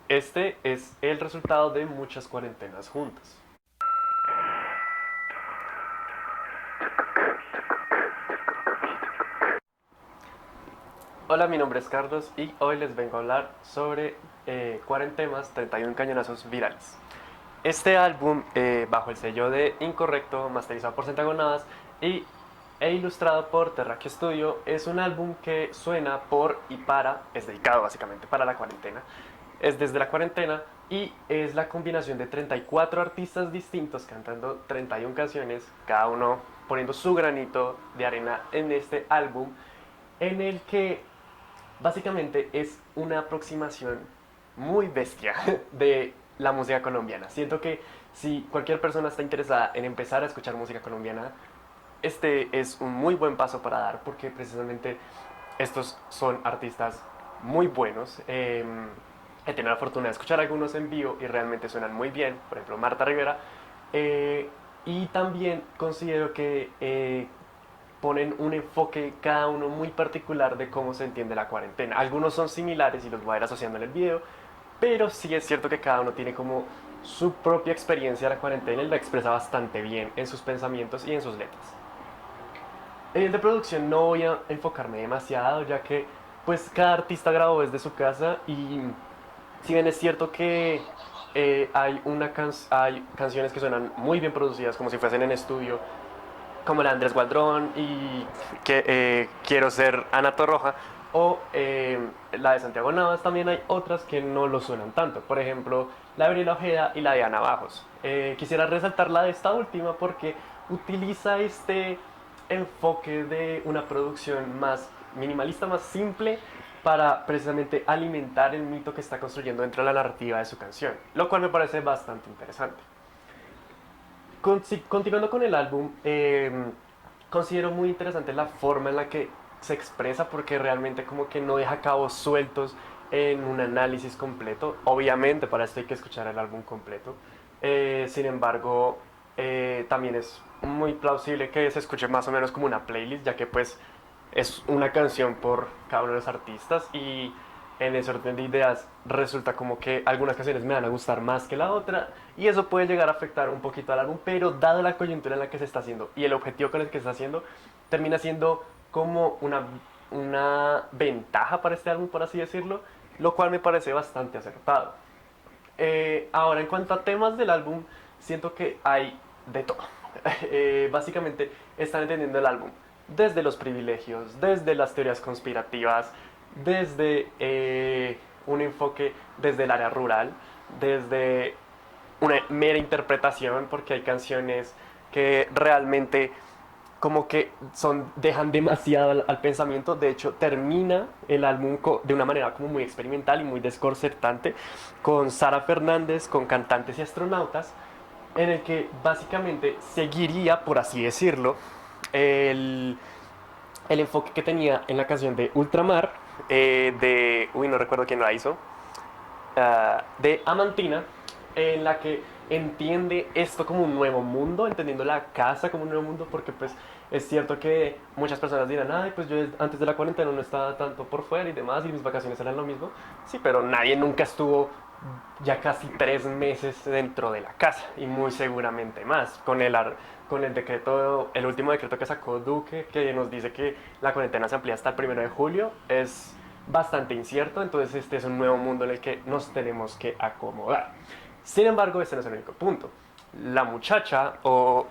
Este es el resultado de muchas cuarentenas juntas. Hola, mi nombre es Carlos y hoy les vengo a hablar sobre Cuarentemas 31 Cañonazos Virales. Este álbum, bajo el sello de Incorrecto, masterizado por Centagonadas e ilustrado por Terráqueo Studio, es un álbum que suena por y para, es dedicado básicamente para la cuarentena, es desde la cuarentena y es la combinación de 34 artistas distintos cantando 31 canciones, cada uno poniendo su granito de arena en este álbum, en el que básicamente es una aproximación muy bestia de la música colombiana. Siento que si cualquier persona está interesada en empezar a escuchar música colombiana, este es un muy buen paso para dar porque precisamente estos son artistas muy buenos. He tenido la fortuna de escuchar algunos en vivo y realmente suenan muy bien, por ejemplo Marta Rivera. Eh, y también considero que ponen un enfoque cada uno muy particular de cómo se entiende la cuarentena. Algunos son similares y los voy a ir asociando en el video, pero sí es cierto que cada uno tiene como su propia experiencia de la cuarentena y la expresa bastante bien en sus pensamientos y en sus letras. En el de producción no voy a enfocarme demasiado, ya que pues cada artista grabó desde su casa y si bien es cierto que hay canciones que suenan muy bien producidas como si fuesen en estudio, como la de Andrés Gualdrón y que Quiero ser Ana Torroja, o la de Santiago Navas, también hay otras que no lo suenan tanto. Por ejemplo, la de Gabriela Ojeda y la de Ana Bajos. Quisiera resaltar la de esta última porque utiliza este enfoque de una producción más minimalista, más simple, para precisamente alimentar el mito que está construyendo dentro de la narrativa de su canción, lo cual me parece bastante interesante. Continuando con el álbum, considero muy interesante la forma en la que se expresa porque realmente como que no deja cabos sueltos en un análisis completo. Obviamente para esto hay que escuchar el álbum completo. Sin embargo, también es muy plausible que se escuche más o menos como una playlist, ya que pues es una canción por cada uno de los artistas y en ese orden de ideas resulta como que algunas canciones me van a gustar más que la otra y eso puede llegar a afectar un poquito al álbum, pero dada la coyuntura en la que se está haciendo y el objetivo con el que se está haciendo, termina siendo como una ventaja para este álbum, por así decirlo, lo cual me parece bastante acertado. Ahora, en cuanto a temas del álbum, siento que hay de todo. Básicamente están entendiendo el álbum desde los privilegios, desde las teorías conspirativas, desde un enfoque desde el área rural, desde una mera interpretación, porque hay canciones que realmente como que dejan demasiado al pensamiento. De hecho, termina el álbum de una manera como muy experimental y muy desconcertante con Sara Fernández, con Cantantes y Astronautas, en el que básicamente seguiría, por así decirlo, el, el enfoque que tenía en la canción de Ultramar, no recuerdo quién la hizo, de Amantina, en la que entiende esto como un nuevo mundo, entendiendo la casa como un nuevo mundo, porque pues es cierto que muchas personas dirán, ay, pues yo antes de la cuarentena no estaba tanto por fuera y demás, y mis vacaciones eran lo mismo. Sí, pero nadie nunca estuvo ya casi 3 meses dentro de la casa, y muy seguramente más, con el decreto, el último decreto que sacó Duque, que nos dice que la cuarentena se amplía hasta el 1 de julio, es bastante incierto, entonces este es un nuevo mundo en el que nos tenemos que acomodar. Sin embargo, este no es el único punto. La muchacha o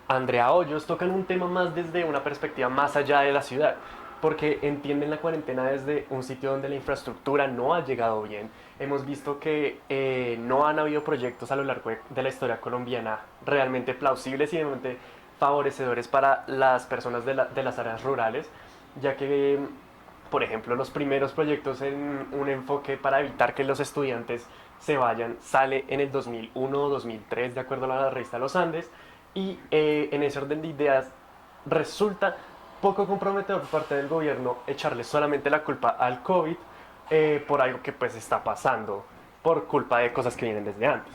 Andrea Hoyos tocan un tema más desde una perspectiva más allá de la ciudad, porque entienden la cuarentena desde un sitio donde la infraestructura no ha llegado bien. Hemos visto que no han habido proyectos a lo largo de la historia colombiana realmente plausibles y realmente favorecedores para las personas de las áreas rurales, ya que, por ejemplo, los primeros proyectos en un enfoque para evitar que los estudiantes se vayan sale en el 2001 o 2003, de acuerdo a la revista Los Andes, y en ese orden de ideas resulta poco comprometedor por parte del gobierno echarle solamente la culpa al COVID por algo que pues está pasando por culpa de cosas que vienen desde antes.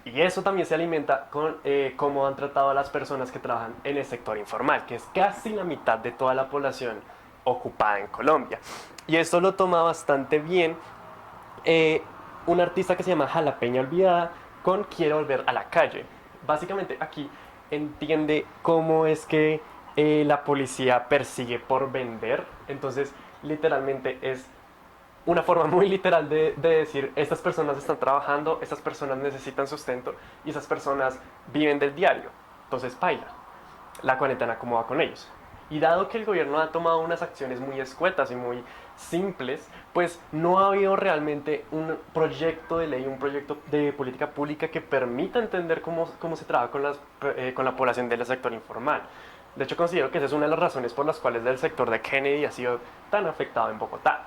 Y eso también se alimenta con cómo han tratado a las personas que trabajan en el sector informal, que es casi la mitad de toda la población ocupada en Colombia. Y esto lo toma bastante bien eh, un artista que se llama Jalapeña Olvidada con Quiero volver a la calle. Básicamente aquí entiende cómo es que la policía persigue por vender. Entonces, literalmente es una forma muy literal de decir, estas personas están trabajando, estas personas necesitan sustento y esas personas viven del diario. Entonces, paila, la cuarentena cómo va con ellos. Y dado que el gobierno ha tomado unas acciones muy escuetas y muy simples, pues no ha habido realmente un proyecto de ley, un proyecto de política pública que permita entender cómo se trabaja con la población del sector informal. De hecho, considero que esa es una de las razones por las cuales el sector de Kennedy ha sido tan afectado en Bogotá.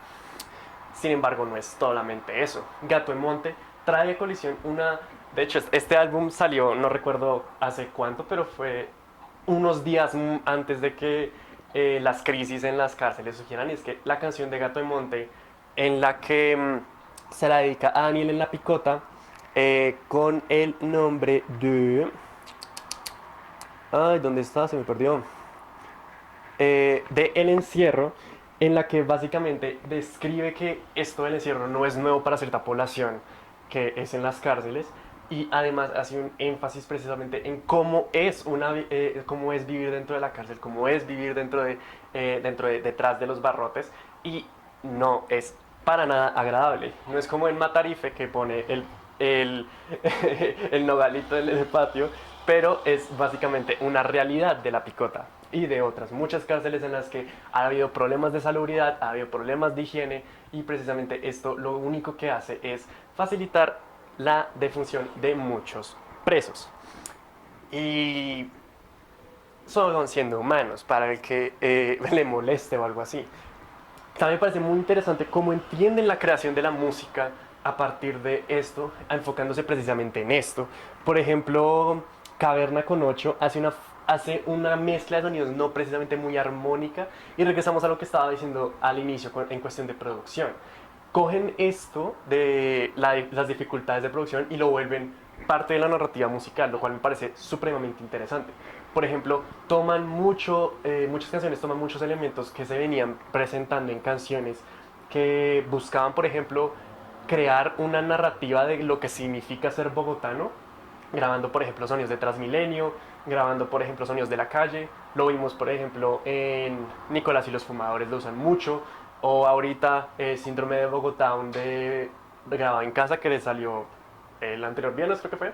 Sin embargo, no es solamente eso. Gato en Monte trae a colisión una... De hecho, este álbum salió, no recuerdo hace cuánto, pero fue unos días antes de que las crisis en las cárceles surgieran. Y es que la canción de Gato en Monte, en la que se la dedica a Daniel en la Picota, con el nombre de... Ay, ¿dónde está? Se me perdió. De El Encierro, en la que básicamente describe que esto del encierro no es nuevo para cierta población que es en las cárceles y además hace un énfasis precisamente en cómo es vivir dentro de la cárcel, cómo es vivir detrás de los barrotes y no es para nada agradable. No es como en Matarife que pone el, el nogalito en el patio, pero es básicamente una realidad de la Picota y de otras muchas cárceles en las que ha habido problemas de salubridad, ha habido problemas de higiene y precisamente esto lo único que hace es facilitar la defunción de muchos presos. Y son siendo humanos para el que le moleste o algo así. También me parece muy interesante cómo entienden la creación de la música a partir de esto, enfocándose precisamente en esto. Por ejemplo, Caverna con 8 hace una mezcla de sonidos no precisamente muy armónica y regresamos a lo que estaba diciendo al inicio en cuestión de producción. Cogen esto de las dificultades de producción y lo vuelven parte de la narrativa musical, lo cual me parece supremamente interesante. Por ejemplo, muchas canciones toman muchos elementos que se venían presentando en canciones que buscaban, por ejemplo, crear una narrativa de lo que significa ser bogotano, grabando, por ejemplo, sonidos de Transmilenio, grabando, por ejemplo, sonidos de la calle. Lo vimos, por ejemplo, en Nicolás y los Fumadores, lo usan mucho. O ahorita, Síndrome de Bogotá, donde grabado en casa, que le salió el anterior viernes, creo que fue.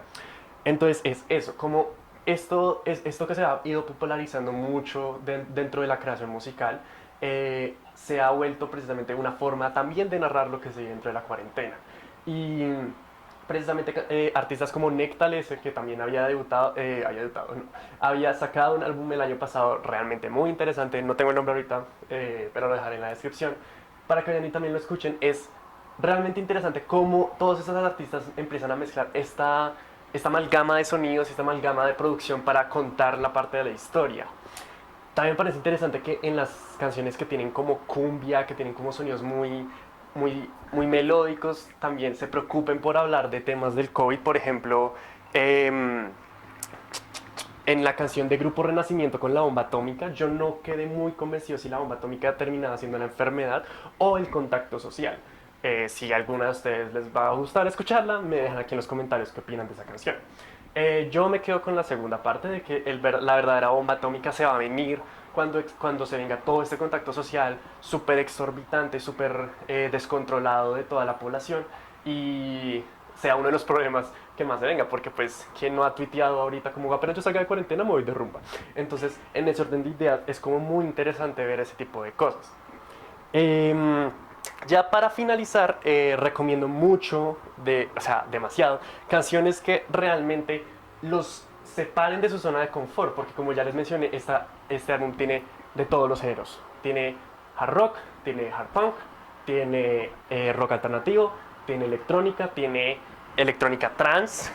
Entonces es eso, como esto que se ha ido popularizando mucho dentro de la creación musical, se ha vuelto precisamente una forma también de narrar lo que se vive dentro de la cuarentena. Y precisamente artistas como Nectalese, que también no, había sacado un álbum el año pasado realmente muy interesante, no tengo el nombre ahorita, pero lo dejaré en la descripción, para que vayan y también lo escuchen. Es realmente interesante cómo todos esos artistas empiezan a mezclar esta amalgama de sonidos, esta amalgama de producción para contar la parte de la historia. También me parece interesante que en las canciones que tienen como cumbia, que tienen como sonidos muy melódicos, también se preocupen por hablar de temas del COVID. Por ejemplo, eh, en la canción de Grupo Renacimiento con la bomba atómica, yo no quedé muy convencido si la bomba atómica terminaba siendo la enfermedad o el contacto social. Si a alguna de ustedes les va a gustar escucharla, me dejan aquí en los comentarios qué opinan de esa canción. Yo me quedo con la segunda parte de que la verdadera bomba atómica se va a venir cuando se venga todo este contacto social súper exorbitante, súper descontrolado de toda la población y sea uno de los problemas que más se venga, porque pues quien no ha tuiteado ahorita como apenas yo salga de cuarentena me voy de rumba. Entonces en ese orden de ideas es como muy interesante ver ese tipo de cosas. Eh, ya para finalizar, recomiendo mucho, o sea, demasiado, canciones que realmente los separen de su zona de confort, porque como ya les mencioné, este álbum tiene de todos los géneros. Tiene hard rock, tiene hard punk, tiene rock alternativo, tiene electrónica, tiene electrónica trans,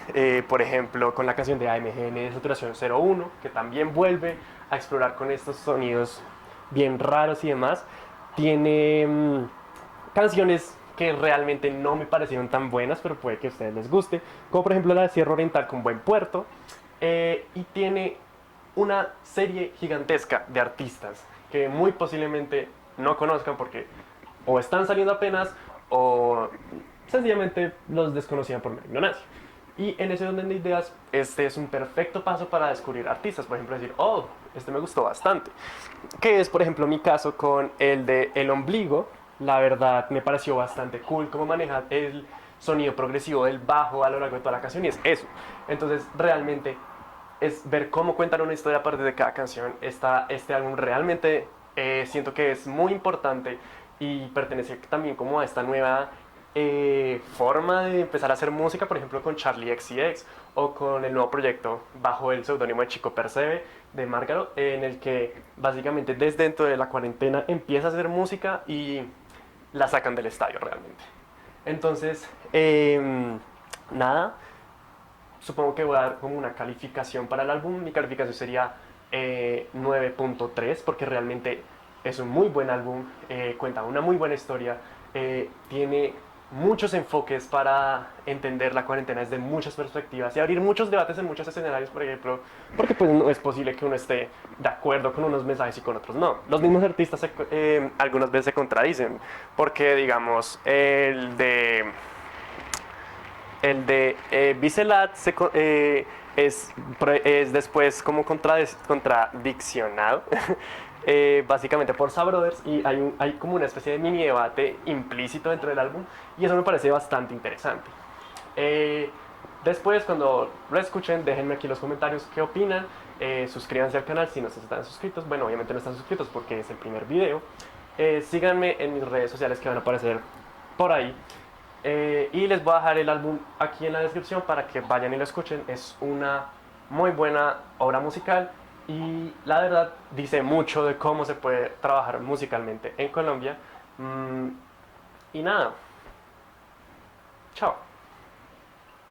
por ejemplo, con la canción de AMGN de Saturación 01, que también vuelve a explorar con estos sonidos bien raros y demás. Tiene canciones que realmente no me parecieron tan buenas, pero puede que a ustedes les guste, como por ejemplo la de Sierra Oriental con Buen Puerto, y tiene una serie gigantesca de artistas que muy posiblemente no conozcan porque o están saliendo apenas o sencillamente los desconocían por mi ignorancia. Y en ese orden de ideas, este es un perfecto paso para descubrir artistas. Por ejemplo, decir, oh, este me gustó bastante. Que es, por ejemplo, mi caso con el de El Ombligo. La verdad, me pareció bastante cool cómo maneja el sonido progresivo del bajo a lo largo de toda la canción. Y es eso. Entonces, realmente, es ver cómo cuentan una historia a partir de cada canción. Este álbum realmente siento que es muy importante y pertenece también como a esta nueva forma de empezar a hacer música, por ejemplo con Charlie XCX o con el nuevo proyecto bajo el seudónimo de Chico Percebe de Márgaro, en el que básicamente desde dentro de la cuarentena empieza a hacer música y la sacan del estadio realmente. Entonces, nada, supongo que voy a dar como una calificación para el álbum. Mi calificación sería 9.3 porque realmente es un muy buen álbum, cuenta una muy buena historia, tiene muchos enfoques para entender la cuarentena desde muchas perspectivas y abrir muchos debates en muchos escenarios, por ejemplo, porque pues no es posible que uno esté de acuerdo con unos mensajes y con otros no. Los mismos artistas algunas veces se contradicen, porque digamos el de Bicelat es después como contradiccionado, básicamente por Sabrothers, y hay como una especie de mini debate implícito dentro del álbum, y eso me parece bastante interesante. Eh, Después, cuando lo escuchen, déjenme aquí en los comentarios qué opinan. Suscríbanse al canal si no están suscritos. Bueno, obviamente no están suscritos porque es el primer video. Síganme en mis redes sociales que van a aparecer por ahí. Y les voy a dejar el álbum aquí en la descripción para que vayan y lo escuchen. Es una muy buena obra musical y la verdad dice mucho de cómo se puede trabajar musicalmente en Colombia. Y nada, chao.